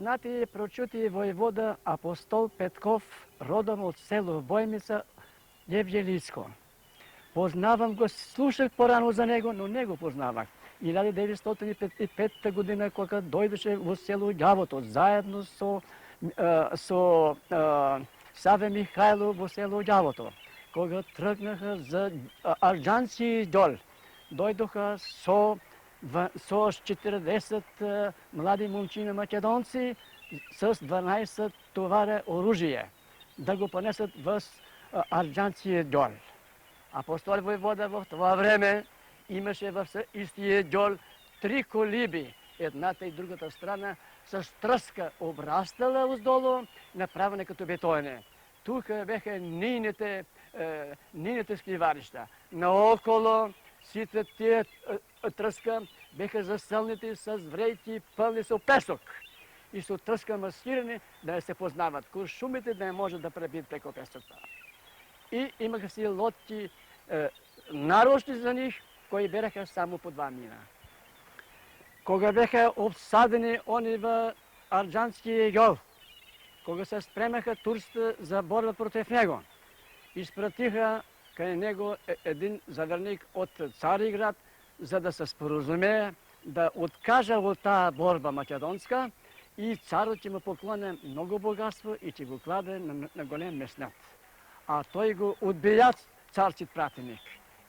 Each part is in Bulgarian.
познати прочути воевода апостол Петков, родом от село Воймица, Евгелийско. Познавам го, слушах порано за него, но не го познавах. 1905 година, кога дојдеше во село Ѓавото, заедно со Саве Михајло во село Ѓавото, кога тргнаха за Арџанци дол, дојдоха со 40 млади момчина македонци с 12 товара оружие да го понесат во Арџанци дол. Апостол воевода во това време имаше в истия дол 3 колиби, едната и другата страна с тръска обрастала уздолу, направена като бетоне. Тука беха нейните скриварища. Наоколо сите тия тръска беха засълнити с врейки пълни со песок и со тръска маскирани да не се познават. Куршумите да не може да пребият преко песокта. И имаха си лодки нарочни за них, кои бераха само по 2 мина. Кога беха обсадени они в Арџанския гол, кога се спремаха турците за борба против него, изпратиха кај него един заверник от Цариград, за да се споразумее да откажа от таа борба македонска и царот ќе му поклоне много богатство и ќе го кладе на голем меснат. А той го одбија царскиот пратеник.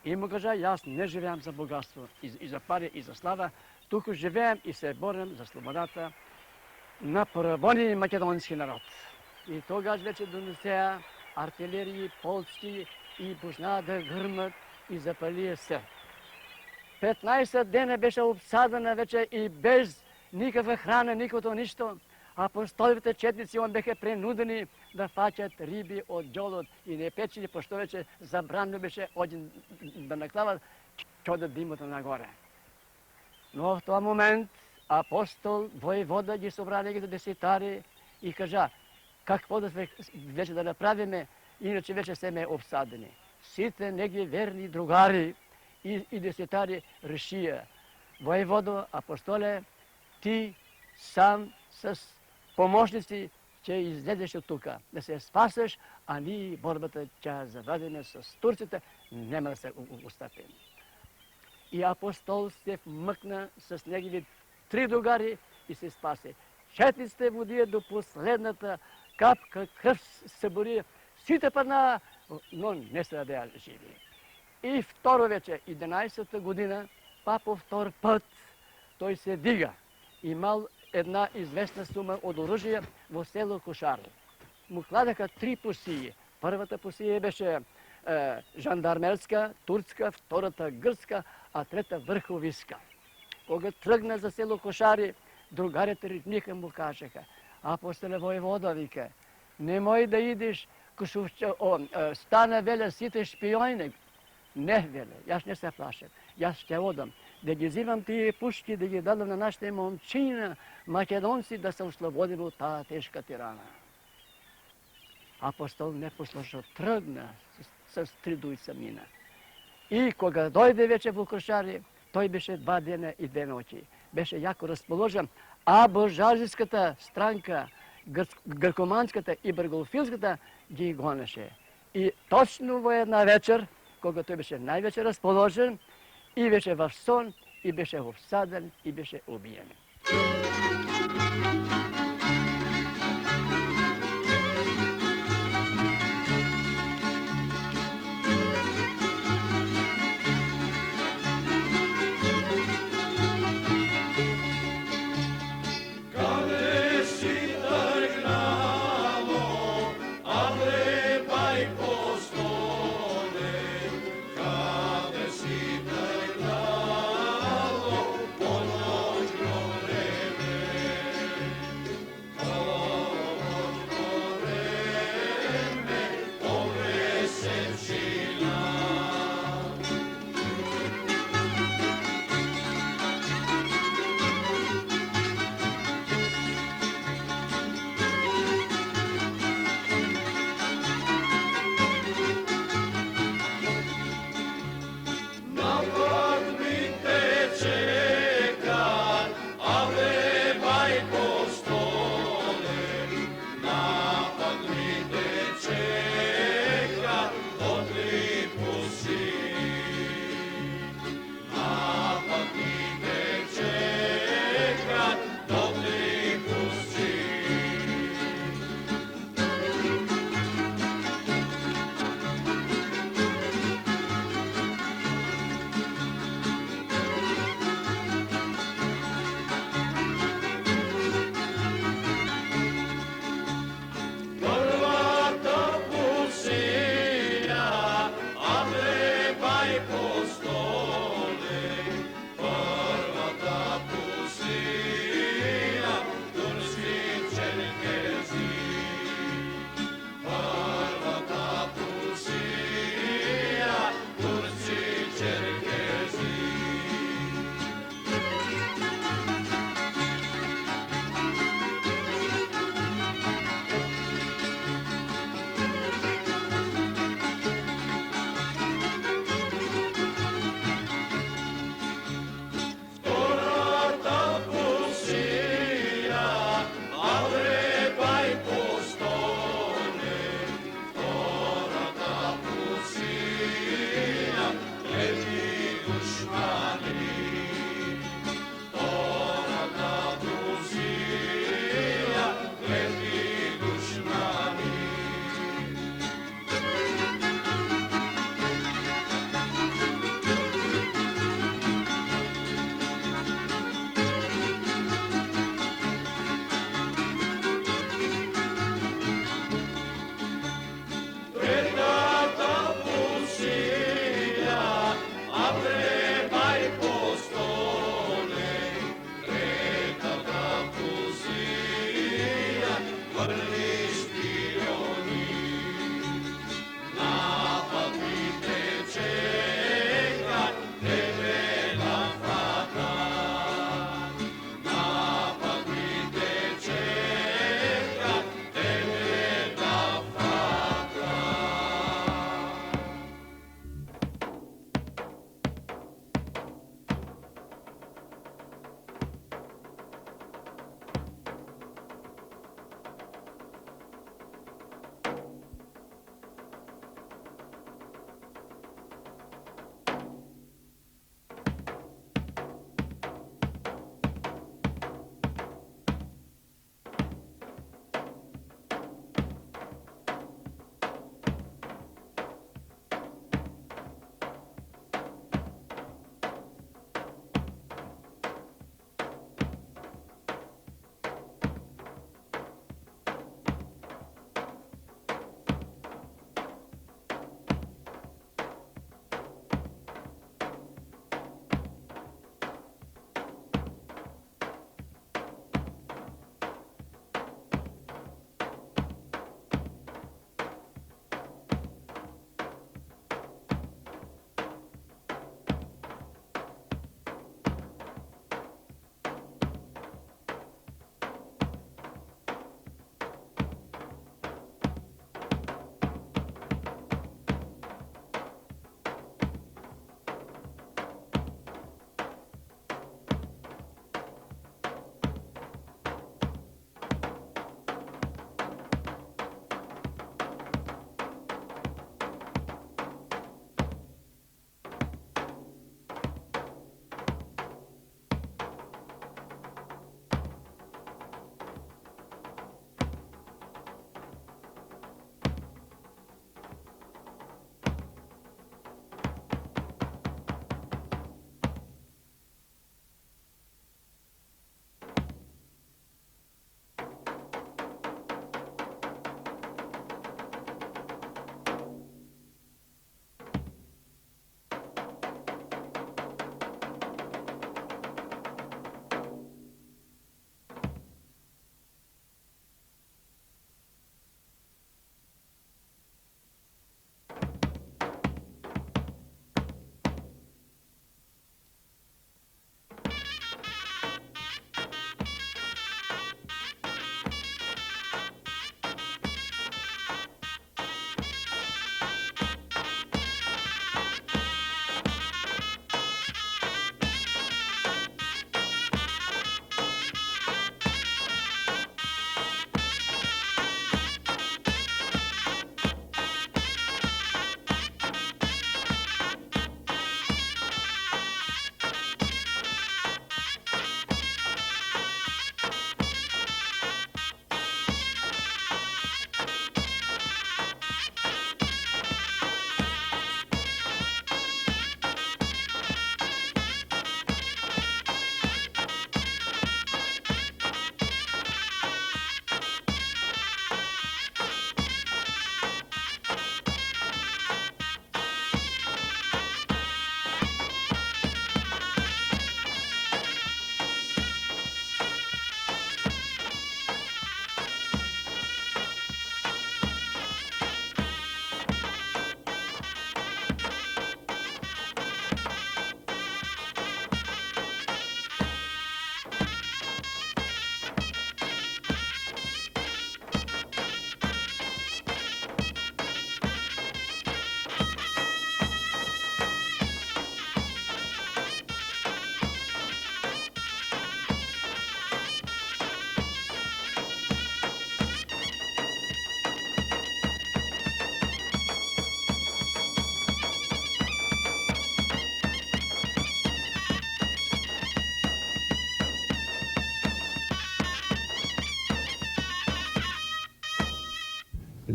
И му кажа, јас не живеам за богатство и за пари и за слава, туку живеам и се борам за слободата на порабони македонски народ. И тогаш вече донесеа артилерии, полци и почнаа да грмат и запалија се. 15 дена беше обсадена вече и без никаква храна, никото ништо. Апостолите четници он беха принудени да фаќат риби од ѓолот и не печели, пошто вече забрано беше один да наклават, чодат димото нагоре. Но в този момент апостол, воевода ги собра негите десетари и кажа, какво да вече да направиме, иначе вече сме обсадени. Сите неги верни другари и десетари решија, воеводо, апостоле, ти сам с помощници ќе излезеш от тука, да се спасеш, а ние борбата ќе заведеме с турците, нема да се устъпим. И апостол се вмъкна с негови 3 другари и се спасе. Четниците водија до последната капка кръв се бори, сите паднаа, но не се беа живи. И второ вече, 11-та година, па по втор път, той се дига. Имал една известна сума от оръжие во село Кошар. Му кладаха 3 пусии. Първата пусия беше жандармерска, турска, втората гръцка, а трета върховиска. Кога тръгна за село Кошари, другарите ритниха му кажеха, апостоле воевода, вика, немoj да идеш, стана веля сите шпиони. Не, веле, јас не се плашам, јас ќе одам. Да ги взимам тие пушки, да ги дадам на нашите момчина, македонци, да се ослободим от таа тежка тирана. Апостол не послушал, тръгна с 3 дујца мина. И кога дојде вече во Кошари, той беше 2 дена и 2 ночи. Беше јако расположен, а буржуазиската странка, гркоманската и бърголфилската ги гонеше. И точно во една вечер, кога той беше највеќе расположен, и беше в сон, и беше обсаден, и беше убиен.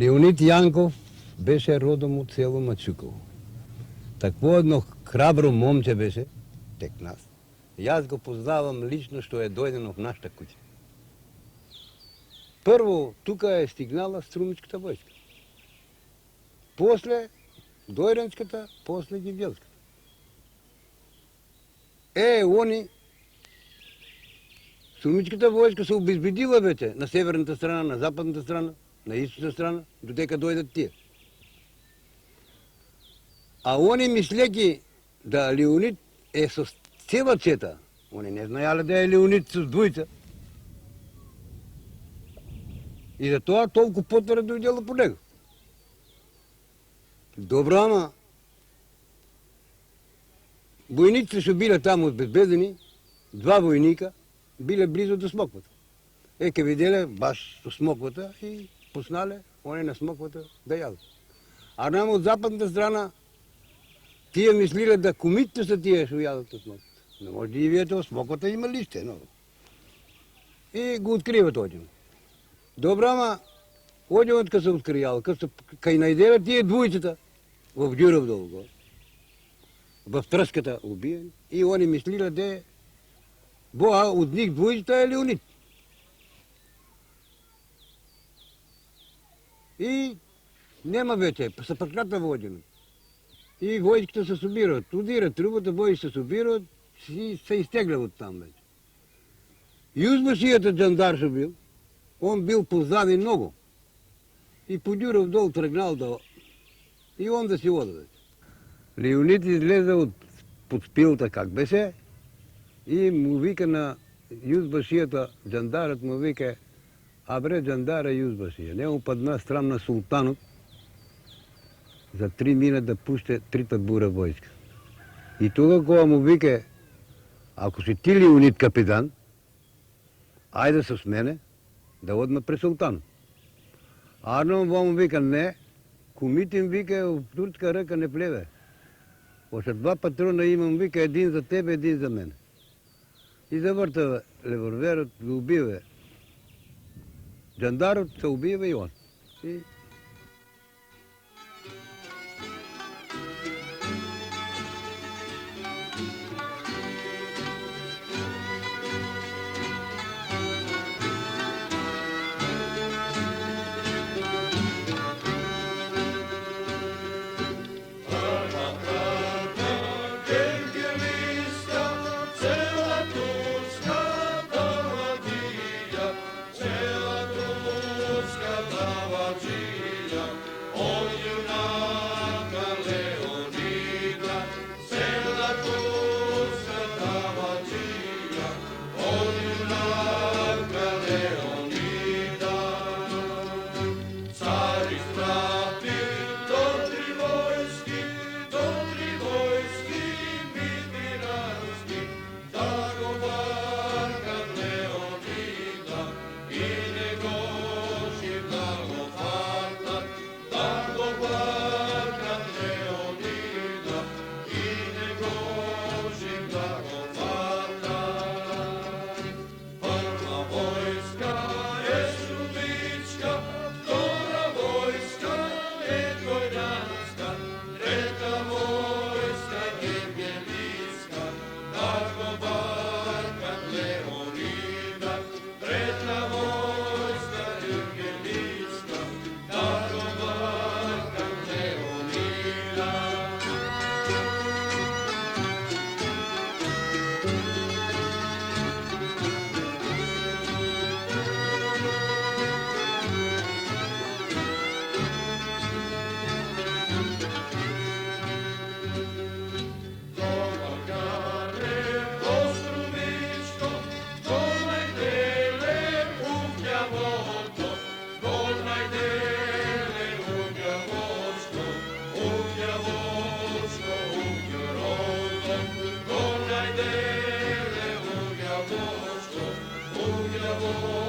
Леонид Янков беше родом от село Мачуково. Такво едно храбро момче беше, тек нас. И аз го познавам лично, що е дойдено в нашата кутия. Първо, тук е стигнала Струмичката войска. После Дойранската, после Гибелската. Они, Струмичката войска се обезбедила вече на северната страна, на западната страна, на източната страна, дотека дойдат тия. А они мислеки да Леонид е с цела чета, они не знаели да е Леонид с двоица. И за това толкова потвора дойдела по него. Добро, ама войниците са били там обезбедени, два войника, били близо до смоквата. Ека видели баш до смоквата и пуснали, они на смоквата да ядат. А нам от западната страна тия мислили да комитите са тия, що ядат от смоквата. Не може да и виете, от смоквата има лище, но. И го откриват один. Добре, ама один като се откриял, кай найдела тия двойцата в Дюров долу, в тръската убиени, и они мислили да Бога от них двойцата е Леонид. И нема вече, се прекрата водина. И войските се събират, удират трубата, войски се събират и се изтеглят от там вече. Юзбашията джандар ще бил, он бил познан и много. И по Дюров дол тръгнал и он да си вода вече. Леонид излезе от под спилта, как беше, и му вика на юзбашията, джандарът му вика: абре, джандара юзбашия. Не му падна страм на султанът за 3 мина да пуще 3 табура войска. И тога, кога му вика: ако си ти Леонид капитан, айде с мене да одна при султан. Арно му вика: не, комитим вика, в турска ръка не плеве. Още 2 патрона имам, вика, един за тебе, един за мене. И завърта револверът, го убива. Джандарът се убива и он. Uglia